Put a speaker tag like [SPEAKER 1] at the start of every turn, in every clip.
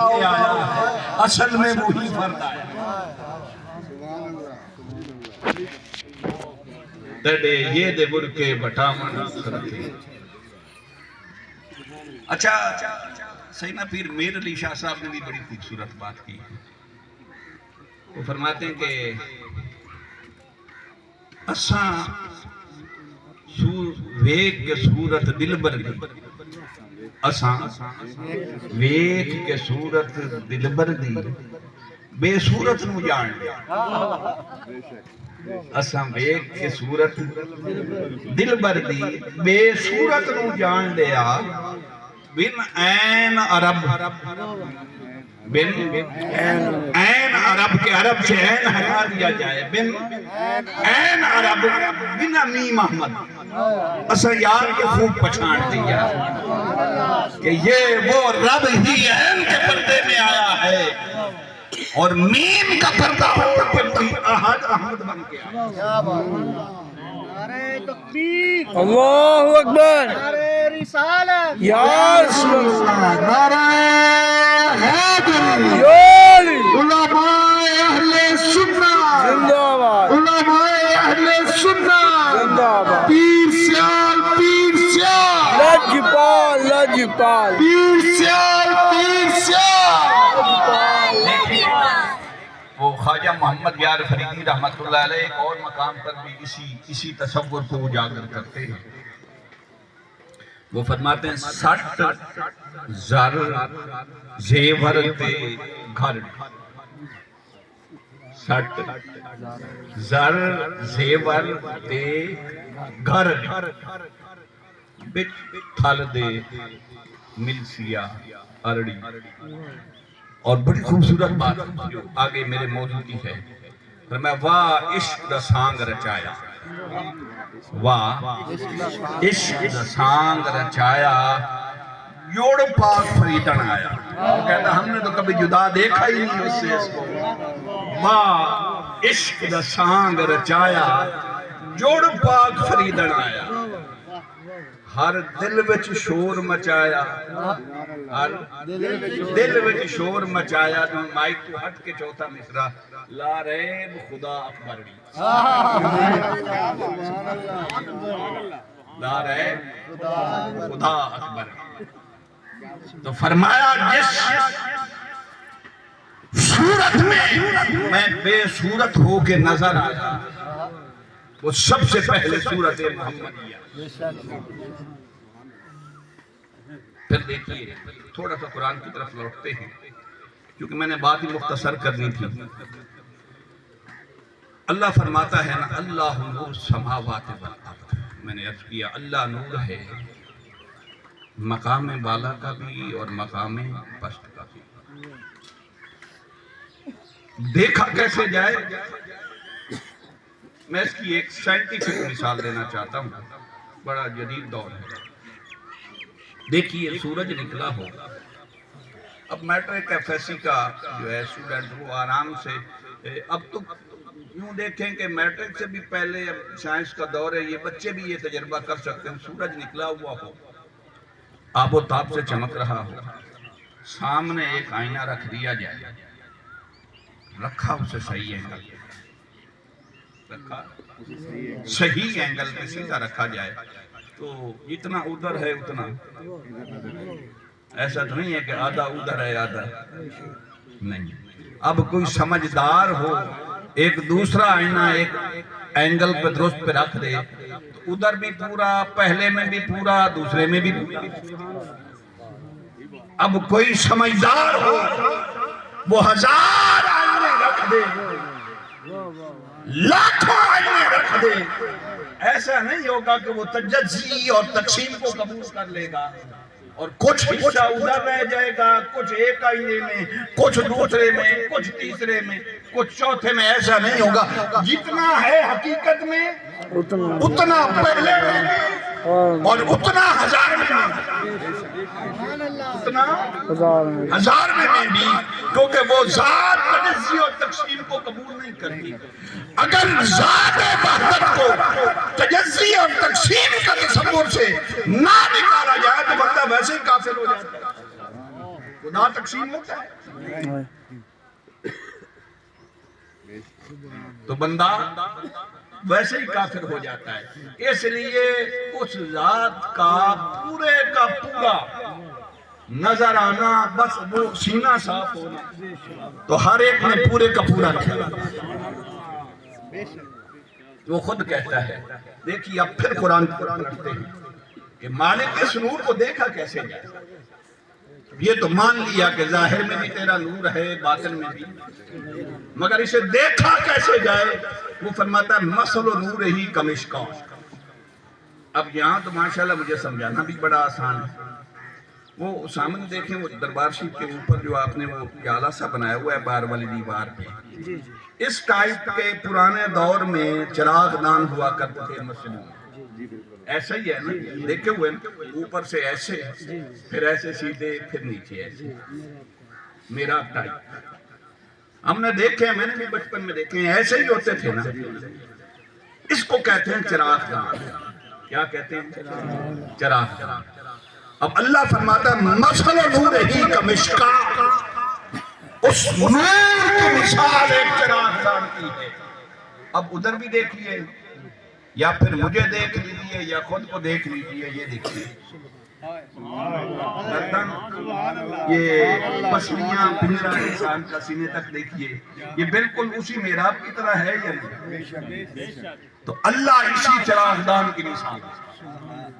[SPEAKER 1] کے آیا ہے، اصل میں وہی فرد آیا دڑے یہ دے برکے بٹامن سرتے۔ اچھا سیدنا پیر میر علی شاہ صاحب نے بھی بڑی خوبصورت بات کی، وہ فرماتے ہیں کہ اساں ویک کے صورت دلبر دی، اساں ویک کے صورت دلبر دی بے صورت نو جان لیا، اساں ویک کے صورت دلبر دی بے صورت نو جان لیا، بن عین عرب، بن عین عرب کے عرب سے عین ہٹا دیا جائے، بن عین عرب بن میم احمد، اساں یار کے خوب پہچان دیا کہ یہ وہ رب ہی عین کے پردے میں آیا ہے اور میم کا پردہ ہو پھر کوئی احد احمد بن کے آیا۔
[SPEAKER 2] نعرہ تکبیر،
[SPEAKER 3] اللہ اکبر،
[SPEAKER 2] نعرہ رسالت،
[SPEAKER 3] یا رسول اللہ،
[SPEAKER 4] نعرہ حیدری،
[SPEAKER 3] یا علی،
[SPEAKER 4] علماء اہل سنت،
[SPEAKER 3] زندہ آباد،
[SPEAKER 4] علماء اہل سنت،
[SPEAKER 3] زندہ آباد،
[SPEAKER 4] پیر سیال، پیر سیال،
[SPEAKER 3] لجپال، لجپال،
[SPEAKER 4] پیر سیال، پیر سیال۔
[SPEAKER 1] وہ خواجہ محمد یار فریدی رحمت اللہ علیہ ایک اور مقام پر بھی اسی تصور کو اجاگر کرتے ہیں، وہ فرماتے ہیں 60 زر زیور تے گھر، 60 زر زیور تے گھر بچ تھل دے ملسیا ارڑی۔ اور بڑی خوبصورت بات جو آگے میرے موضوع کی ہے، فرمایا واہ عشق دا سانگ رچایا، واہ عشق دا سانگ رچایا، یوڑ پاک فریدن آیا۔ وہ کہتا ہم نے تو کبھی جدا دیکھا ہی نہیں اس سے اس کو، واہ عشق دا سانگ رچایا، جوڑ پاک فریدن آیا، ہر دل وچ شور مچایا، ہر دل وچ شور مچایا، تو مائک تو ہٹ کے چوتھا مصرع، لا ریب خدا اکبر، لا ریب خدا اکبر۔ تو فرمایا جس صورت میں بے صورت ہو کے نظر آیا، وہ سب سے پہلے صورت محمدیہ۔ پھر دیکھیے تھوڑا سا قرآن کی طرف لوٹتے ہیں کیونکہ میں نے بات ہی مختصر کرنی تھی۔ اللہ فرماتا ہے نا اللہ نور السماوات والارض، میں نے عرض کیا اللہ نور ہے، مقام بالا کا بھی اور مقام پست کا بھی۔ دیکھا کیسے جائے؟ میں اس کی ایک سائنٹیفک مثال دینا چاہتا ہوں، بڑا جدید دور ہے۔ دیکھیے سورج نکلا ہوگا، اب میٹرک ایف ایس سی کا جو ہے اسٹوڈنٹ وہ آرام سے، اب تو یوں دیکھیں کہ میٹرک سے بھی پہلے اب سائنس کا دور ہے، یہ بچے بھی یہ تجربہ کر سکتے ہیں، سورج نکلا ہوا ہو، آب و تاب سے چمک رہا ہو، سامنے ایک آئینہ رکھ دیا جائے، رکھا اسے صحیح اینگل پہ، رکھا صحیح اینگل پہ سیدھا رکھا جائے تو جتنا ادھر ہے اتنا، ایسا تو نہیں ہے کہ آدھا ادھر ہے آدھا نہیں۔ اب کوئی سمجھدار ہو ایک دوسرا آئینہ ایک اینگل پہ درست پہ رکھ دے تو ادھر بھی پورا، پہلے میں بھی پورا، دوسرے میں بھی پورا۔ اب کوئی سمجھدار ہو وہ 1000 آئینے رکھ دے، لاکھوں آئینے رکھ دے، ایسا نہیں ہوگا کہ وہ تجزی اور تقسیم کو قبول کر لے گا اور کچھ حصہ ادھر رہ جائے گا، کچھ ایک آئینے میں، کچھ دوسرے میں، کچھ تیسرے میں، کچھ چوتھے میں، ایسا نہیں ہوگا۔ جتنا ہے حقیقت میں اتنا پہلے میں اور اتنا 1000 میں، اتنا 1000 میں بھی، کیونکہ وہ ذات تجزی اور تقسیم کو قبول نہیں کرتی۔ اگر ذات وحدت کو تجزی اور تقسیم کا تصور سے نہ نکالا جائے تو بندہ ویسے ہی کافر ہو جاتا ہے۔ وہ خدا تقسیم ہوتا ہے؟ تو بندہ ویسے ہی کافر ہو جاتا ہے۔ اس لیے اس ذات کا پورا نظر آنا، بس وہ سینہ صاف ہونا، تو ہر ایک نے پورے کا پورا کیا۔ وہ خود کہتا ہے، دیکھیے اب پھر قرآن پڑھتے ہیں کہ مالک اس نور کو دیکھا کیسے جائے۔ یہ تو مان لیا کہ ظاہر میں بھی تیرا نور ہے، باطن میں بھی، مگر اسے دیکھا کیسے جائے؟ وہ فرماتا ہے مثل نور ہی کمشکا۔ اب یہاں تو ماشاءاللہ مجھے سمجھانا بھی بڑا آسان ہے۔ وہ سامنے دیکھیں، وہ دربار شریف کے اوپر جو آپ نے وہ پیالہ سا بنایا ہوا ہے بار والی دیوار پہ، اس ٹائپ کے پرانے دور میں چراغ دان ہوا کرتے تھے مسجدوں میں۔ ایسا ہی ہے نا، دیکھے ہوئے اوپر سے ایسے، پھر ایسے سیدھے، پھر نیچے ایسے، میرا ٹائپ ہم نے دیکھے ہیں، میں نے بھی بچپن میں دیکھے ہیں، ایسے ہی ہوتے تھے نا۔ اس کو کہتے ہیں چراغ دان۔ کیا کہتے ہیں؟ چراغ دان۔ اب اللہ فرماتا ہے مثل نور ہی کمشکا، اس نور کی مثال ایک چراغ دان کی ہے۔ اب ادھر بھی دیکھیے، یا پھر مجھے دیکھ لیجیے، یا خود کو دیکھ لیجیے، یہ دیکھیے گردن، یہ پسلیاں، پنجرا انسان کا سینے تک دیکھیے، یہ بالکل اسی محراب کی طرح ہے یا نہیں؟ تو اللہ اسی چراغ دان کی مثال ہے۔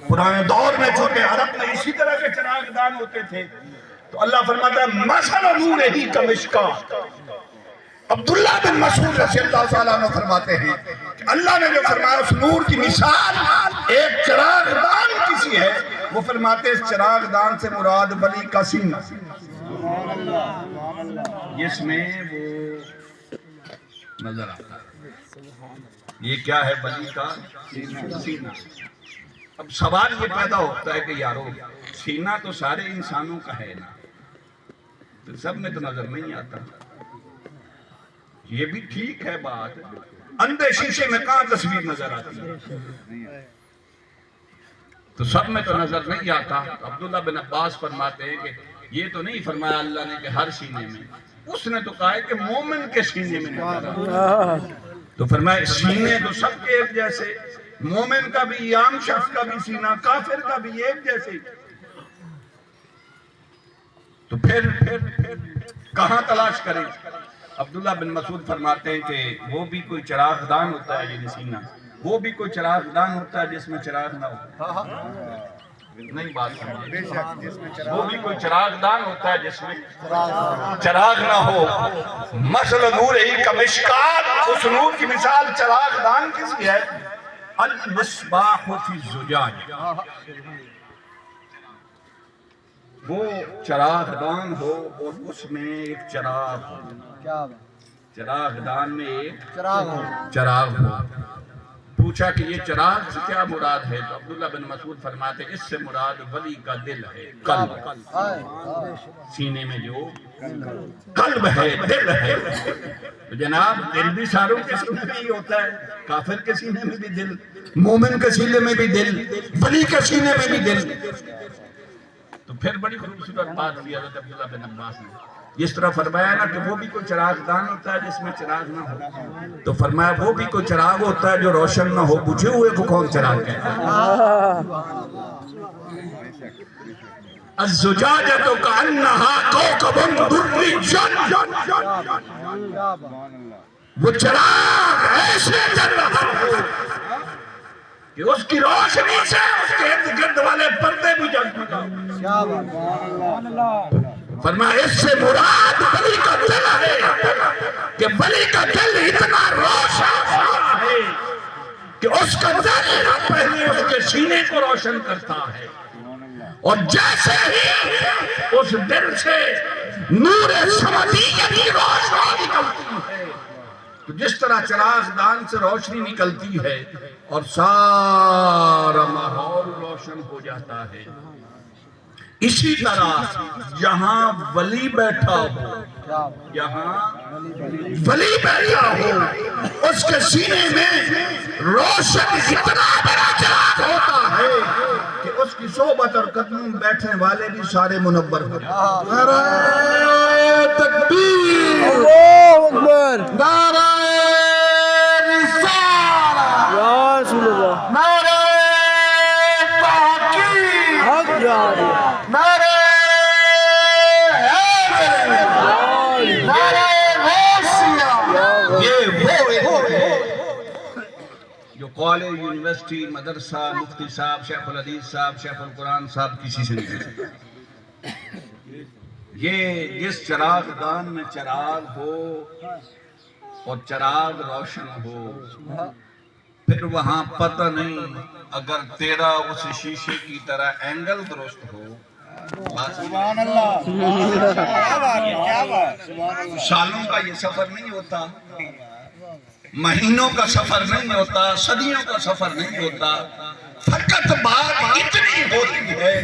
[SPEAKER 1] پرانے دور میں چھوٹے عرب میں اسی طرح کے چراغ دان ہوتے تھے۔ تو اللہ فرماتا ہے مثل نور ہی کمشکا۔ عبداللہ بن مسعود رضی اللہ تعالیٰ عنہ فرماتے ہیں کہ اللہ نے جو فرمایا اس نور کی مثال ایک چراغ دان کسی ہے، وہ فرماتے ہیں اس چراغ دان سے مراد ولی کا سینہ، جس میں وہ نظر آتا ہے۔ یہ کیا ہے؟ ولی کا سینہ۔ اب سوال یہ پیدا ہوتا ہے کہ یارو سینہ تو سارے انسانوں کا ہے نا، تو سب میں تو نظر نہیں آتا۔ یہ بھی ٹھیک ہے بات، اندھے شیشے میں کہاں تصویر نظر آتی ہے؟ تو سب میں تو نظر نہیں آتا۔ عبداللہ بن عباس فرماتے ہیں کہ یہ تو نہیں فرمایا اللہ نے کہ ہر سینے میں، اس نے تو کہا ہے کہ مومن کے سینے میں نظر آتا ہے۔ تو فرمایا سینے تو سب کے ایک جیسے، مومن کا بھی، عام شخص کا بھی سینہ، کافر کا بھی ایک جیسے، تو پھر کہاں تلاش کریں؟ عبداللہ بن مسعود فرماتے ہیں کہ وہ بھی کوئی چراغ دان ہوتا ہے، یہ سینہ، وہ بھی کوئی چراغ دان ہوتا ہے جس میں چراغ نہ ہو۔ نہیں بات سمجھے، وہ بھی کوئی چراغ دان ہوتا ہے جس میں چراغ نہ ہو۔ مثل نور ہی کمشکات، اس نور کی مثال چراغ دان کسی ہے، المصباح فی الزجاج، وہ چراغ دان ہو اور اس میں ایک چراغ ہو، چراغ دان میں ایک چراغ ہو۔ پوچھا کہ یہ چراغ سے کیا مراد ہے؟ تو عبداللہ بن مسعود فرماتے اس سے مراد ولی کا دل ہے، قلب، سینے میں جو قلب ہے، دل ہے۔ تو جناب دل بھی ساروں کے سینے میں ہی ہوتا ہے، کافر کے سینے میں بھی دل، مومن کے سینے میں بھی دل، ولی کے سینے میں بھی دل۔ تو پھر بڑی خوبصورت بات کی حضرت عبداللہ بن عباس نے، جس طرح فرمایا نا کہ وہ بھی کوئی چراغ دان ہوتا ہے جس میں چراغ نہ ہو، تو فرمایا وہ بھی کوئی چراغ ہوتا ہے جو روشن نہ ہو، بجھے ہوئے کو کون چراغ کہتا ہے؟ الزجاجۃ کأنہا کوکب دری، وہ چراغ ایسے جل رہا ہو کہ اس کی روشنی سے اس کے ارد گرد والے پردے بھی جگمگا۔ فرمایا اس سے مراد ولی کا دل ہے کہ ولی کا دل اتنا روشن ہے کہ اس کا دل پہلے اس کے سینے کو روشن کرتا ہے، اور جیسے ہی اس دل سے نور سمدیت کی روشنی نکلتی ہے، تو جس طرح چراغ دان سے روشنی نکلتی ہے اور سارا ماحول روشن ہو جاتا ہے، اسی طرح جہاں ولی بیٹھا ہو، جہاں ولی بیٹھا ہو اس کے سینے میں روشن اتنا بڑا چراغ ہوتا ہے کہ اس کی صحبت اور قدم میں بیٹھنے والے بھی سارے منور ہو جائیں.
[SPEAKER 4] نعرہ تکبیر
[SPEAKER 3] اللہ اکبر
[SPEAKER 4] نعرہ رسالہ
[SPEAKER 3] یا رسول اللہ
[SPEAKER 4] نعرہ تحقیق
[SPEAKER 3] حق جاری
[SPEAKER 4] نعرہ حیدر نعرہ غوثیہ
[SPEAKER 1] یہ وہ جو کالج یونیورسٹی مدرسہ مفتی صاحب شیخ الحدیث صاحب شیخ القرآن صاحب کسی سے نہیں کرتے. یہ جس چراغ دان میں چراغ ہو اور چراغ روشن ہو پھر وہاں پتہ نہیں اگر تیرا اس شیشے کی طرح اینگل درست ہو.
[SPEAKER 2] سبحان اللہ کیا بات ہے کیا بات
[SPEAKER 1] سالوں کا یہ سفر نہیں ہوتا, مہینوں کا سفر نہیں ہوتا, صدیوں کا سفر نہیں ہوتا. فقط بات اتنی ہوتی ہے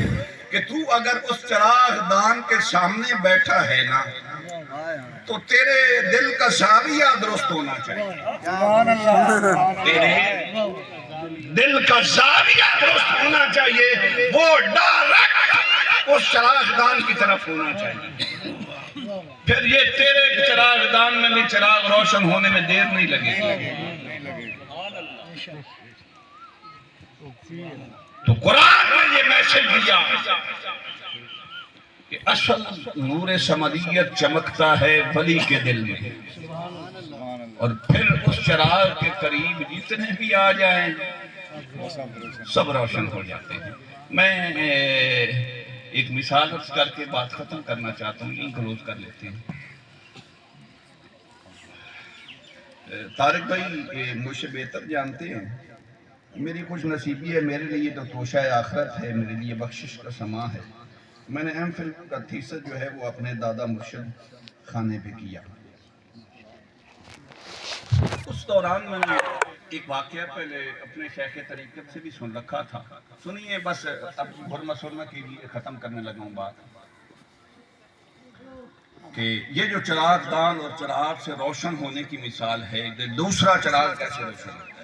[SPEAKER 1] کہ تو اگر اس چراغ دان کے سامنے بیٹھا ہے نا تو تیرے دل کا زاویہ درست ہونا چاہیے.
[SPEAKER 2] سبحان اللہ
[SPEAKER 1] تیرے دل کا زاویہ درست ہونا چاہیے, وہ ڈائریکٹ اس چراغ دان کی طرف ہونا چاہیے. پھر یہ تیرے چراغ دان میں بھی چراغ روشن ہونے میں دیر نہیں لگے گی. تو قرآن نے یہ میسج دیا کہ اصل نور سمدیت چمکتا ہے ولی کے دل میں, اور پھر اس چراغ کے قریب جتنے بھی آ جائیں سب روشن ہو جاتے ہیں. میں ایک مثال عرض کر کے بات ختم کرنا چاہتا ہوں, یہیں کلوز کر لیتے ہیں. طارق بھائی مجھ سے بہتر جانتے ہیں, میری خوش نصیبی ہے, میرے لیے تو توشہ آخرت ہے, میرے لیے بخشش کا سما ہے. میں نے ایم فل کا تھیسس جو ہے وہ اپنے دادا مرشد خانے پہ کیا. اس دوران میں نے ایک واقعہ پہلے اپنے شیخ طریقت سے بھی سن رکھا تھا. سنیے, بس اب برما سرما کے لیے ختم کرنے لگا ہوں بات, کہ یہ جو چراغ دان اور چراغ سے روشن ہونے کی مثال ہے, دوسرا چراغ کیسے روشن ہے.